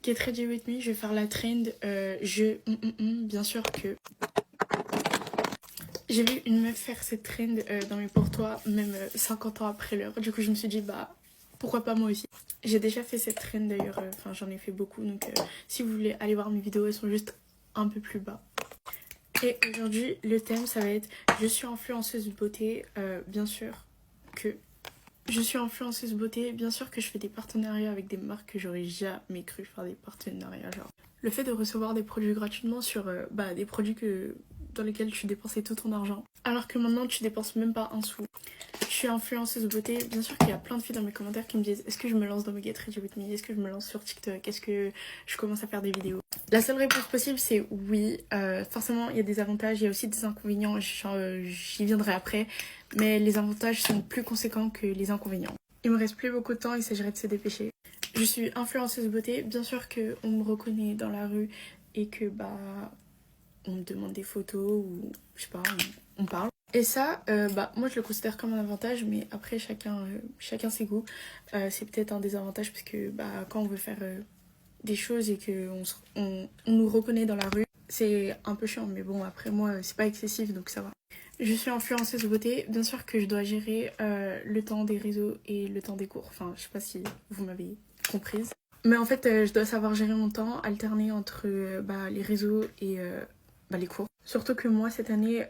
Get ready with me, je vais faire la trend. Bien sûr que j'ai vu une meuf faire cette trend dans mes pour toi, même 50 ans après l'heure. Du coup, je me suis dit, bah pourquoi pas moi aussi. J'ai déjà fait cette trend d'ailleurs, enfin j'en ai fait beaucoup. Donc si vous voulez aller voir mes vidéos, elles sont juste un peu plus bas. Et aujourd'hui, le thème, ça va être je suis influenceuse beauté, bien sûr que je suis influenceuse beauté, bien sûr que je fais des partenariats avec des marques que j'aurais jamais cru faire des partenariats. Genre, le fait de recevoir des produits gratuitement sur des produits dans lesquels tu dépensais tout ton argent, alors que maintenant tu dépenses même pas un sou. Je suis influenceuse beauté, bien sûr qu'il y a plein de filles dans mes commentaires qui me disent est-ce que je me lance dans mes Get Ready With Me, est-ce que je me lance sur TikTok, est-ce que je commence à faire des vidéos. La seule réponse possible c'est oui, forcément il y a des avantages, il y a aussi des inconvénients, j'y viendrai après, mais les avantages sont plus conséquents que les inconvénients. Il me reste plus beaucoup de temps, il s'agirait de se dépêcher. Je suis influenceuse beauté, bien sûr qu'on me reconnaît dans la rue et que on me demande des photos ou je sais pas, on parle. Et ça, moi je le considère comme un avantage, mais après chacun ses goûts. C'est peut-être un désavantage parce que quand on veut faire des choses et qu'on nous reconnaît dans la rue, c'est un peu chiant. Mais bon, après moi, c'est pas excessif, donc ça va. Je suis influenceuse beauté, bien sûr que je dois gérer le temps des réseaux et le temps des cours. Enfin, je sais pas si vous m'avez comprise. Mais en fait, je dois savoir gérer mon temps, alterner entre les réseaux et les cours. Surtout que moi, cette année,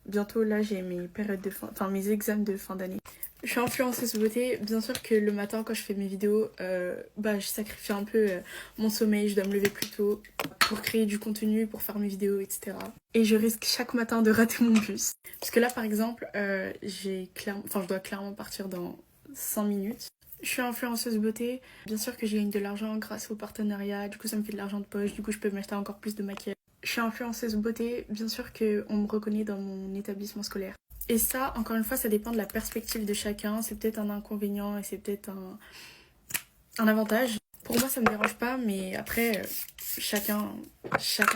bientôt là, j'ai mes périodes de mes examens de fin d'année. Je suis influenceuse beauté, bien sûr que le matin quand je fais mes vidéos, je sacrifie un peu mon sommeil, je dois me lever plus tôt pour créer du contenu, pour faire mes vidéos, etc. Et je risque chaque matin de rater mon bus. Parce que là par exemple, je dois clairement partir dans 5 minutes. Je suis influenceuse beauté, bien sûr que je gagne de l'argent grâce au partenariat, du coup ça me fait de l'argent de poche, du coup je peux m'acheter encore plus de maquillage. Je suis influenceuse beauté, bien sûr qu'on me reconnaît dans mon établissement scolaire. Et ça, encore une fois, ça dépend de la perspective de chacun. C'est peut-être un inconvénient et c'est peut-être un avantage. Pour moi, ça me dérange pas, mais après, chacun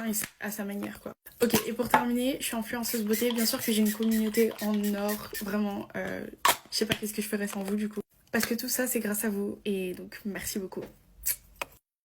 est à sa manière, quoi. Ok, et pour terminer, je suis influenceuse beauté. Bien sûr que j'ai une communauté en or, vraiment. Je sais pas qu'est-ce que je ferais sans vous, du coup. Parce que tout ça, c'est grâce à vous, et donc merci beaucoup.